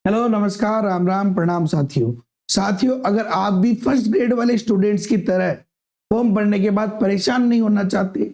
Hello नमस्कार राम राम प्रणाम साथियों अगर आप भी फर्स्ट ग्रेड वाले स्टूडेंट्स की तरह फॉर्म भरने के बाद परेशान नहीं होना चाहते,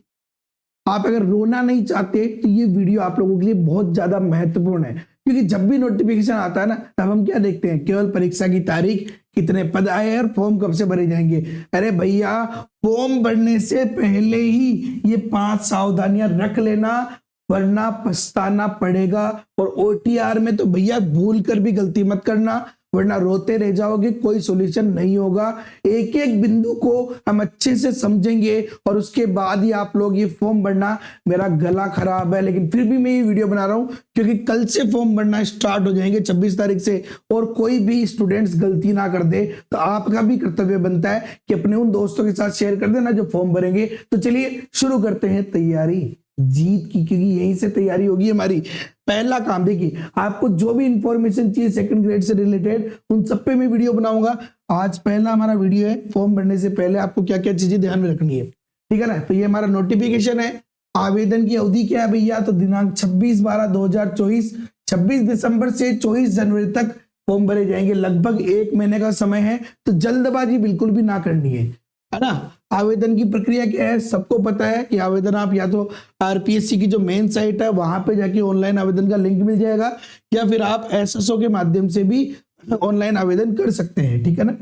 आप अगर रोना नहीं चाहते तो ये वीडियो आप लोगों के लिए बहुत ज्यादा महत्वपूर्ण है। क्योंकि जब भी नोटिफिकेशन आता है ना, तब हम क्या देखते हैं, केवल परीक्षा की तारीख, कितने पद आए हैं और फॉर्म कब से भरे जाएंगे। अरे भैया, फॉर्म भरने से पहले ही ये 5 सावधानियां रख लेना, वरना पछताना पड़ेगा। और ओटीआर में तो भैया भूल कर भी गलती मत करना, वरना रोते रह जाओगे, कोई सॉल्यूशन नहीं होगा। एक एक बिंदु को हम अच्छे से समझेंगे और उसके बाद ही आप लोग ये फॉर्म भरना। मेरा गला खराब है लेकिन फिर भी मैं ये वीडियो बना रहा हूं, क्योंकि कल से फॉर्म भरना स्टार्ट हो जाएंगे 26 तारीख से, और कोई भी स्टूडेंट्स गलती ना कर दे तो आपका भी कर्तव्य बनता है कि अपने उन दोस्तों के साथ शेयर कर देना जो फॉर्म भरेंगे। तो चलिए शुरू करते हैं तैयारी जीत की, क्योंकि यहीं से तैयारी होगी हमारी। पहला काम देखिए, आपको जो भी इंफॉर्मेशन चाहिए सेकंड ग्रेड से रिलेटेड, उन सब पे मैं वीडियो बनाऊंगा। आज पहला हमारा वीडियो है, फॉर्म भरने से पहले आपको क्या क्या चीजें ध्यान में रखनी है, ठीक है ना। तो ये हमारा नोटिफिकेशन है। आवेदन की अवधि क्या है भैया, तो दिनांक 26/12/2024, 26 दिसंबर से 24 जनवरी तक फॉर्म भरे जाएंगे। लगभग 1 महीने का समय है, तो जल्दबाजी बिल्कुल भी ना करनी है ना। आवेदन की प्रक्रिया क्या है, सबको पता है कि आवेदन आप या तो आरपीएससी की जो मेन साइट है वहां पे जाके ऑनलाइन आवेदन का लिंक मिल जाएगा, या फिर आप एसएसओ के माध्यम से भी ऑनलाइन आवेदन कर सकते हैं, ठीक है ना।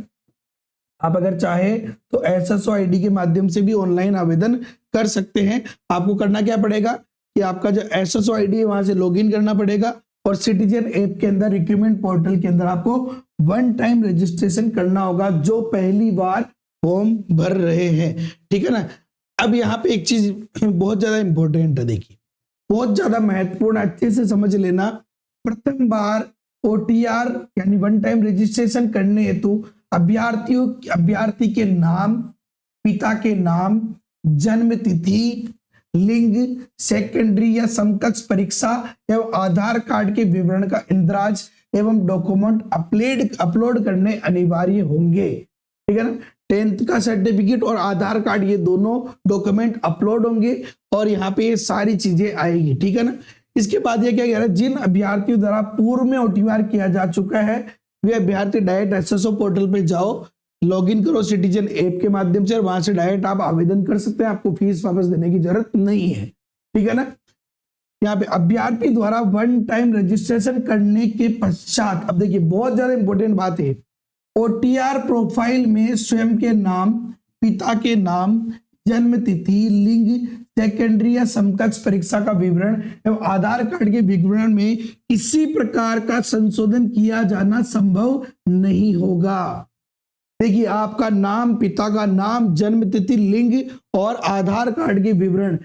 आप अगर चाहे तो एसएसओ आईडी के माध्यम से भी ऑनलाइन आवेदन कर सकते हैं। आपको करना क्या पड़ेगा कि आपका जो एसएसओ आईडी है वहां से लॉगिन करना पड़ेगा, और सिटीजन ऐप के अंदर रिक्रूटमेंट पोर्टल के अंदर आपको 1 टाइम रजिस्ट्रेशन करना होगा, जो पहली बार फॉर्म भर रहे हैं, ठीक है ना। अब यहाँ पे एक चीज बहुत ज्यादा इंपॉर्टेंट है, देखिए बहुत ज्यादा महत्वपूर्ण, अच्छे से समझ लेना। प्रथम बार ओटीआर यानी 1 टाइम रजिस्ट्रेशन करने हेतु अभ्यर्थी के नाम, पिता के नाम, जन्म तिथि, लिंग, सेकेंडरी या समकक्ष परीक्षा एवं आधार कार्ड के विवरण का इंद्राज एवं डॉक्यूमेंट अपलोड करने अनिवार्य होंगे, ठीक है ना। 10th का सर्टिफिकेट और आधार कार्ड, ये दोनों डॉक्यूमेंट अपलोड होंगे और यहाँ पे ये सारी चीजें आएगी, ठीक है ना। इसके बाद ये क्या कह रहा है, जिन अभ्यर्थियों द्वारा पूर्व में ओटीआर किया जा चुका है वे अभ्यर्थी डायरेक्ट एसएसओ पोर्टल पे जाओ, लॉगिन करो सिटीजन ऐप के माध्यम से, और वहां से डायरेक्ट आप आवेदन कर सकते हैं। आपको फीस वापस देने की जरूरत नहीं है, ठीक है ना। यहाँ पे अभ्यर्थी द्वारा 1 टाइम रजिस्ट्रेशन करने के पश्चात, अब देखिए बहुत ज्यादा इंपॉर्टेंट बात है, ओटीआर प्रोफाइल में स्वयं के नाम, पिता के नाम, जन्म तिथि, लिंग, सेकेंडरी या समकक्ष परीक्षा का विवरण एवं आधार कार्ड के विवरण में किसी प्रकार का संशोधन किया जाना संभव नहीं होगा। देखिए आपका नाम, पिता का नाम, जन्म तिथि, लिंग और आधार कार्ड के विवरण,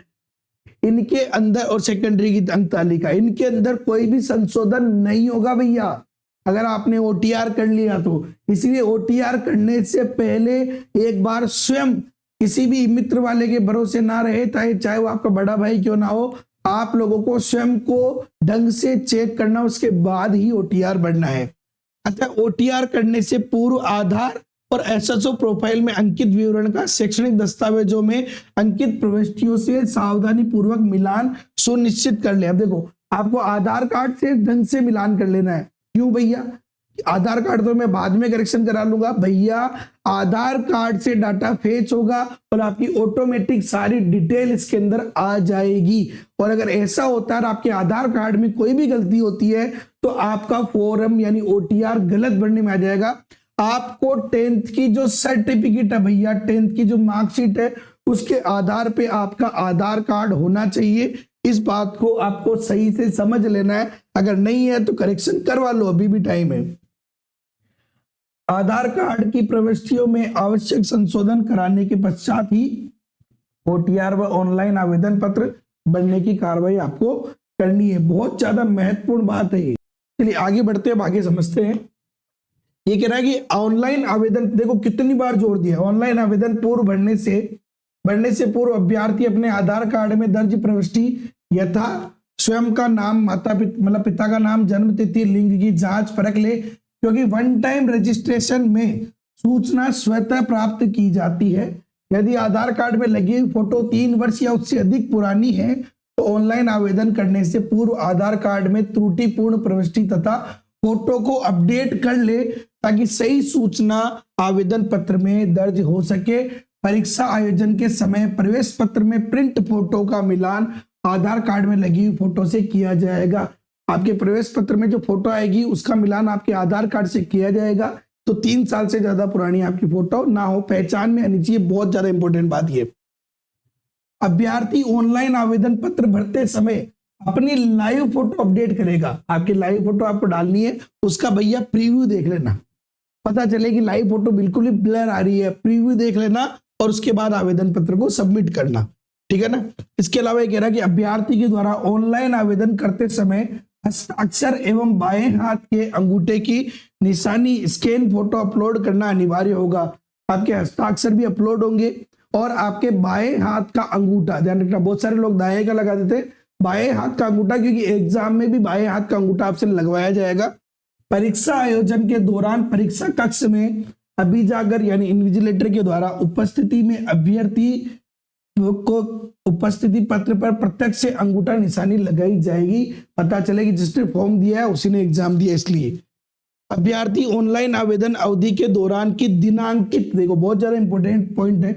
इनके अंदर, और सेकेंडरी की अंक तालिका, इनके अंदर कोई भी संशोधन नहीं होगा भैया, अगर आपने ओटीआर कर लिया तो। इसलिए ओटीआर करने से पहले एक बार स्वयं किसी भी मित्र वाले के भरोसे ना रहे, चाहे वो आपका बड़ा भाई क्यों ना हो, आप लोगों को स्वयं को ढंग से चेक करना, उसके बाद ही ओटीआर भरना है। अच्छा, ओटीआर करने से पूर्व आधार और एसएसओ प्रोफाइल में अंकित विवरण का शैक्षणिक दस्तावेजों में अंकित प्रविष्टियों से सावधानी पूर्वक मिलान सुनिश्चित कर ले। अब देखो, आपको आधार कार्ड से ढंग से मिलान कर लेना है। क्यों भैया, आधार कार्ड तो मैं बाद में करेक्शन करा लूंगा भैया, आधार कार्ड से डाटा फेच होगा और आपकी ऑटोमेटिक सारी डिटेल इसके अंदर आ जाएगी। और अगर ऐसा होता है आपके आधार कार्ड में कोई भी गलती होती है तो आपका फॉर्म यानी ओटीआर गलत भरने में आ जाएगा। आपको 10th की जो सर्टिफिकेट है भैया, 10th की जो मार्कशीट है, उसके आधार पे आपका आधार कार्ड होना चाहिए। इस बात को आपको सही से समझ लेना है, अगर नहीं है तो करेक्शन करवा लो, अभी भी टाइम है। आधार कार्ड की प्रविष्टियों में आवश्यक संशोधन कराने के पश्चात ही ओटीआर व ऑनलाइन आवेदन पत्र बनने की कार्रवाई आपको करनी है। बहुत ज्यादा महत्वपूर्ण बात है ये। चलिए आगे बढ़ते हैं, आगे समझते हैं। ये कह रहा है कि ऑनलाइन आवेदन, देखो कितनी बार जोर दिया, ऑनलाइन आवेदन पूर्व भरने से पूर्व अभ्यर्थी अपने आधार कार्ड में दर्ज प्रविष्टि यथा स्वयं का नाम, माता पिता मतलब पिता का नाम, जन्म तिथि, लिंग की जांच परख ले, क्योंकि 1 टाइम रजिस्ट्रेशन में सूचना स्वतः प्राप्त की जाती है। यदि आधार कार्ड में लगी हुई फोटो 3 वर्ष या उससे अधिक पुरानी है तो ऑनलाइन आवेदन करने से पूर्व आधार कार्ड में त्रुटिपूर्ण प्रविष्टि तथा फोटो को अपडेट कर ले ताकि सही सूचना आवेदन पत्र में दर्ज हो सके। परीक्षा आयोजन के समय प्रवेश पत्र में प्रिंट फोटो का मिलान आधार कार्ड में लगी हुई फोटो से किया जाएगा। आपके प्रवेश पत्र में जो फोटो आएगी उसका मिलान आपके आधार कार्ड से किया जाएगा। तो 3 साल से ज्यादा पुरानी आपकी फोटो ना हो, पहचान में आनी चाहिए। बहुत ज्यादा इंपॉर्टेंट बात ये। अभ्यर्थी ऑनलाइन आवेदन पत्र भरते समय अपनी लाइव फोटो अपडेट करेगा। आपकी लाइव फोटो आपको डालनी है, उसका भैया प्रीव्यू देख लेना, पता चले कि लाइव फोटो बिल्कुल ही ब्लर आ रही है, प्रीव्यू देख लेना और उसके बाद आवेदन पत्र को सबमिट करना, ठीक है ना। इसके अलावा ये कह रहा है कि अभ्यर्थी के द्वारा ऑनलाइन आवेदन करते समय हस्ताक्षर एवं बाएं हाथ के अंगूठे की निशानी स्कैन फोटो अपलोड करना अनिवार्य होगा। आपके हस्ताक्षर भी अपलोड होंगे और आपके बाएं हाथ का अंगूठा, ध्यान रखना, बहुत सारे लोग दाएं का लगा देते हैं, बाएं हाथ का अंगूठा, क्योंकि एग्जाम में भी बाएं हाथ का अंगूठा आपसे लगवाया जाएगा। परीक्षा आयोजन के दौरान परीक्षा कक्ष में अभिजागर यानी इन्विजिलेटर के द्वारा उपस्थिति में अभ्यर्थी को उपस्थिति पत्र पर प्रत्यक्ष से अंगूठा निशानी लगाई जाएगी, पता चले कि जिसने फॉर्म दिया है उसी ने एग्जाम दिया। इसलिए अभ्यर्थी ऑनलाइन आवेदन अवधि के दौरान की दिनांकित, देखो बहुत ज्यादा इंपॉर्टेंट पॉइंट है,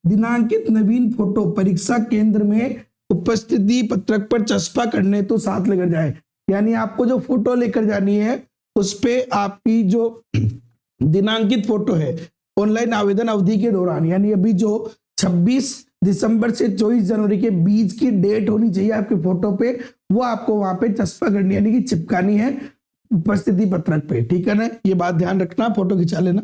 दिनांकित नवीन फोटो परीक्षा केंद्र में उपस्थिति पत्रक पर चस्पा करने तो साथ लेकर जाए। यानी आपको जो फोटो लेकर जानी है उस पे आपकी जो दिनांकित फोटो है ऑनलाइन आवेदन अवधि के दौरान, यानी अभी जो 26 दिसंबर से 24 जनवरी के बीच की डेट होनी चाहिए आपके फोटो पे, वो आपको वहां पे चस्पा करनी यानी कि चिपकानी है उपस्थिति पत्रक पे, ठीक है ना। ये बात ध्यान रखना, फोटो खिंचा लेना।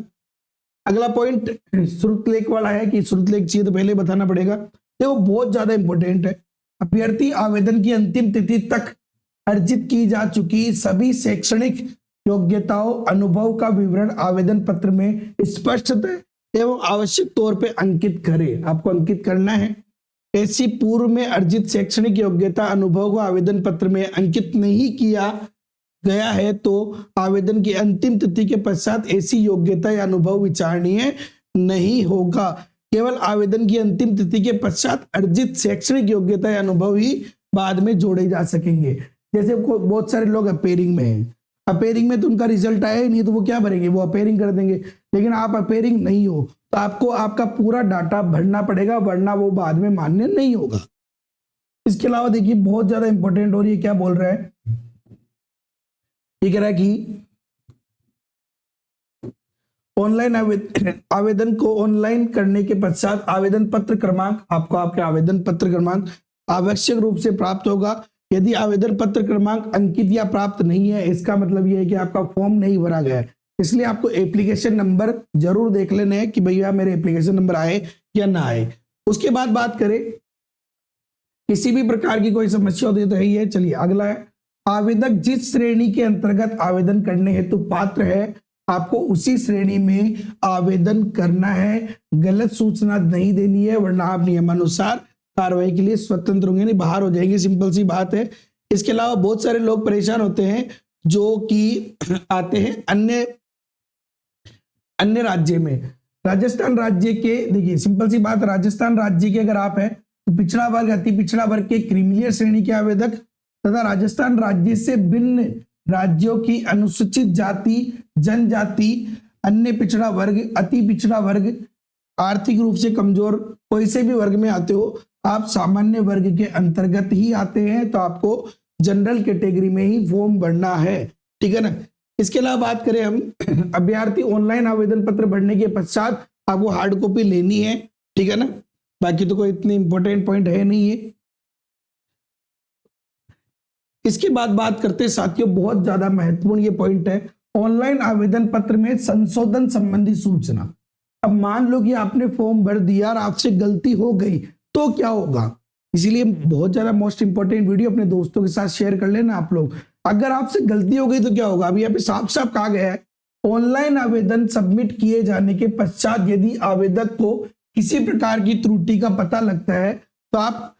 अगला पॉइंट श्रुतलेख वाला है कि श्रुतलेख चाहिए तो पहले बताना पड़ेगा। देखो बहुत ज्यादा इंपॉर्टेंट है। अभ्यर्थी आवेदन की अंतिम तिथि तक अर्जित की जा चुकी सभी शैक्षणिक योग्यताओं अनुभव का विवरण आवेदन पत्र में स्पष्टतः एवं आवश्यक तौर पे अंकित करें। आपको अंकित करना है। ऐसी पूर्व में अर्जित शैक्षणिक योग्यता अनुभव को आवेदन पत्र में अंकित नहीं किया गया है तो आवेदन की अंतिम तिथि के पश्चात ऐसी योग्यता या अनुभव विचारणीय नहीं होगा। केवल आवेदन की अंतिम तिथि के पश्चात अर्जित शैक्षणिक योग्यता या अनुभव ही बाद में जोड़े जा सकेंगे। जैसे बहुत सारे लोग अपेयरिंग में हैं, अपेयरिंग में तो उनका रिजल्ट आया ही नहीं तो वो क्या भरेंगे, वो अपेयरिंग कर देंगे। लेकिन आप अपेयरिंग नहीं हो तो आपको आपका पूरा डाटा भरना पड़ेगा, वरना वो बाद में मान्य नहीं होगा। इसके अलावा देखिए बहुत ज्यादा इंपॉर्टेंट और ये क्या बोल रहा है, ये कह रहा है कि ऑनलाइन आवेदन को ऑनलाइन करने के पश्चात आवेदन पत्र क्रमांक आपको आपके आवेदन पत्र क्रमांक आवश्यक रूप से प्राप्त होगा। यदि आवेदन पत्र क्रमांक अंकित या प्राप्त नहीं है, इसका मतलब यह है कि आपका फॉर्म नहीं भरा गया है। इसलिए आपको एप्लीकेशन नंबर जरूर देख लेने हैं कि भैया मेरे एप्लीकेशन नंबर आए या ना आए। उसके बाद बात करें किसी भी प्रकार की कोई समस्या होती है तो यही है। चलिए अगला है, आवेदक जिस श्रेणी के अंतर्गत आवेदन करने हेतु पात्र है आपको उसी श्रेणी में आवेदन करना है। गलत सूचना नहीं देनी है, वरना आप नियमानुसार कार्रवाई के लिए स्वतंत्र होंगे, नहीं बाहर हो जाएंगे, सिंपल सी बात है। इसके अलावा बहुत सारे लोग परेशान होते हैं जो कि आते हैं अन्य राज्य में। राजस्थान राज्य के, देखिए सिंपल सी बात, राजस्थान राज्य के अगर आप हैं तो पिछड़ा वर्ग, अति पिछड़ा वर्ग के क्रीमिलियर श्रेणी के आवेदक तथा राजस्थान राज्य से भिन्न राज्यों की अनुसूचित जाति, जनजाति, अन्य पिछड़ा वर्ग, अति पिछड़ा वर्ग, आर्थिक रूप से कमजोर, कोई से भी वर्ग में आते हो, आप सामान्य वर्ग के अंतर्गत ही आते हैं तो आपको जनरल कैटेगरी में ही फॉर्म भरना है, ठीक है ना। इसके अलावा बात करें हम, अभ्यर्थी ऑनलाइन आवेदन पत्र भरने के पश्चात आपको हार्ड कॉपी लेनी है, ठीक है ना। बाकी तो कोई इतनी इंपॉर्टेंट पॉइंट है नहीं है। इसके बाद बात करते हैं साथियों, बहुत ज्यादा महत्वपूर्ण ये पॉइंट है, ऑनलाइन आवेदन पत्र में संशोधन संबंधी सूचना। अब मान लो कि आपने फॉर्म भर दिया और आपसे गलती हो गई तो क्या होगा, इसीलिए बहुत ज्यादा मोस्ट इंपॉर्टेंट वीडियो अपने दोस्तों के साथ शेयर कर लेना आप लोग। अगर आपसे गलती हो गई तो क्या होगा, अभी यहाँ पे साफ साफ कहा गया है, ऑनलाइन आवेदन सबमिट किए जाने के पश्चात यदि आवेदक को किसी प्रकार की त्रुटि का पता लगता है तो आप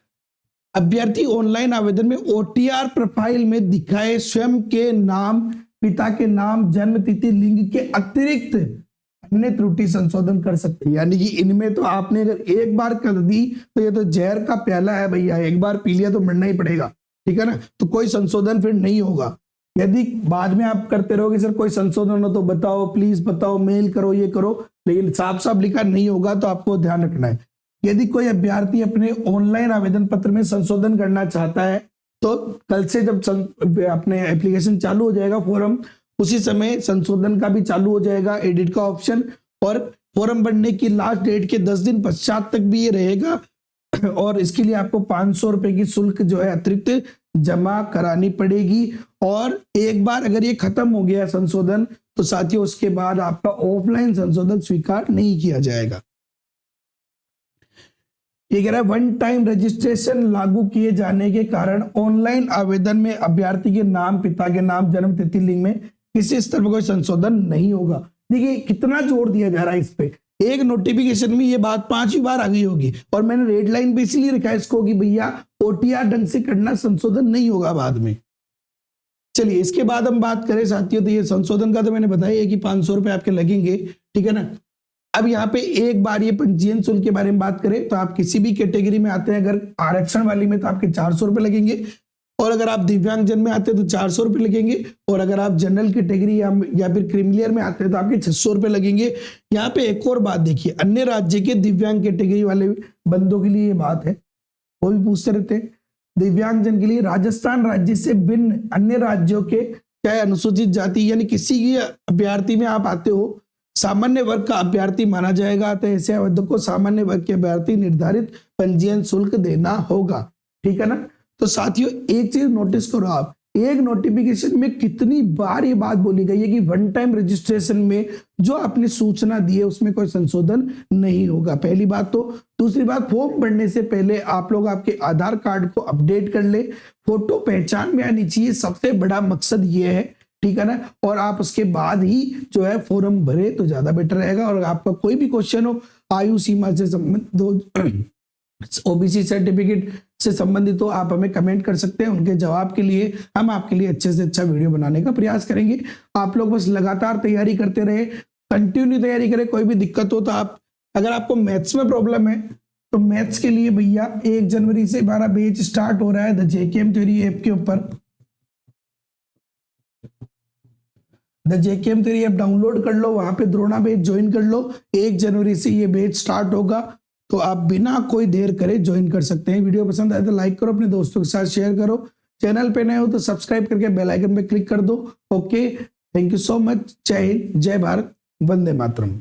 अभ्यर्थी ऑनलाइन आवेदन में OTR प्रोफाइल में दिखाए स्वयं के नाम, पिता के नाम, जन्म तिथि, लिंग के अतिरिक्त अन्य त्रुटि संशोधन कर सकते हैं। यानी कि इनमें तो आपने अगर एक बार कर दी तो ये तो जहर का प्याला है भैया, एक बार पी लिया तो मरना ही पड़ेगा, ठीक है ना। तो कोई संशोधन फिर नहीं होगा। यदि बाद में आप करते रहोगे सर कोई संशोधन हो तो बताओ, प्लीज बताओ, मेल करो, ये करो, लेकिन साफ साफ लिखा नहीं होगा तो आपको ध्यान रखना है। यदि कोई अभ्यर्थी अपने ऑनलाइन आवेदन पत्र में संशोधन करना चाहता है तो कल से जब अपने एप्लीकेशन चालू हो जाएगा फॉर्म, उसी समय संशोधन का भी चालू हो जाएगा, एडिट का ऑप्शन, और फॉर्म भरने की लास्ट डेट के 10 दिन पश्चात तक भी ये रहेगा। और इसके लिए आपको 500 रुपए की शुल्क जो है अतिरिक्त जमा करानी पड़ेगी। और एक बार अगर ये खत्म हो गया संशोधन तो साथियों उसके बाद आपका ऑफलाइन संशोधन स्वीकार नहीं किया जाएगा। ये कह रहा है वन टाइम रजिस्ट्रेशन लागू किए जाने के कारण ऑनलाइन आवेदन में अभ्यर्थी के नाम, पिता के नाम, जन्म तिथि लिंग में किसी स्तर पर कोई संशोधन नहीं होगा। देखिए कितना जोर दिया जा रहा है इस पे। एक नोटिफिकेशन में ये बात 5वीं बार आ गई होगी और मैंने रेड लाइन पे इसलिए रखा है इसको कि भैया ओटीआर ढंग से करना, संशोधन नहीं होगा बाद में। चलिए इसके बाद हम बात करें साथियों, तो ये संशोधन का तो मैंने बताया कि 500 रुपए आपके लगेंगे, ठीक है ना। अब यहाँ पे एक बार ये पंजीयन शुल्क के बारे में बात करें तो आप किसी भी कैटेगरी में आते हैं, अगर आरक्षण वाली में तो आपके 400 रुपए लगेंगे, और अगर आप दिव्यांगजन में आते हैं तो 400 रुपए लगेंगे, और अगर आप जनरल कैटेगरी या फिर क्रीमिलियर में आते हैं तो आपके 600 रुपए लगेंगे। यहाँ पे एक और बात देखिए, अन्य राज्य के दिव्यांग कैटेगरी वाले बंदों के लिए ये बात है, वो भी पूछते रहते हैं। दिव्यांगजन के लिए राजस्थान राज्य से भिन्न अन्य राज्यों के चाहे अनुसूचित जाति यानी किसी की अभ्यर्थी में आप आते हो, सामान्य वर्ग का अभ्यर्थी माना जाएगा, तो ऐसे आवेदक को सामान्य वर्ग के अभ्यर्थी निर्धारित पंजीयन शुल्क देना होगा, ठीक है ना। तो साथियों एक चीज नोटिस करो आप, एक नोटिफिकेशन में कितनी बार ये बात बोली गई है कि वन टाइम रजिस्ट्रेशन में जो आपने सूचना दी है उसमें कोई संशोधन नहीं होगा, पहली बात तो। दूसरी बात, फॉर्म भरने से पहले आप लोग आपके आधार कार्ड को अपडेट कर ले, फोटो पहचान में आनी चाहिए, सबसे बड़ा मकसद ये है, ठीक है ना। और आप उसके बाद ही जो है फॉर्म भरे तो ज्यादा बेटर रहेगा। और आपका कोई भी क्वेश्चन हो, आयु सीमा से संबंधित, ओबीसी सर्टिफिकेट से संबंधित हो, आप हमें कमेंट कर सकते हैं, उनके जवाब के लिए हम आपके लिए अच्छे से अच्छा वीडियो बनाने का प्रयास करेंगे। आप लोग बस लगातार तैयारी करते रहे, कंटिन्यू तैयारी करें। कोई भी दिक्कत हो तो आप, अगर आपको मैथ्स में प्रॉब्लम है तो मैथ्स के लिए भैया 1 जनवरी से हमारा बैच स्टार्ट हो रहा है द जेकेएम थ्योरी ऐप के ऊपर। The JKM theory app download कर लो, वहां पे द्रोणा बैच ज्वाइन कर लो। 1 जनवरी से ये बैच स्टार्ट होगा, तो आप बिना कोई देर करे ज्वाइन कर सकते हैं। वीडियो पसंद आए तो लाइक करो, अपने दोस्तों के साथ शेयर करो, चैनल पे नए हो तो सब्सक्राइब करके बेल आइकन पे क्लिक कर दो। Okay, thank you so much. जय हिंद, जय भारत, वंदे मातरम।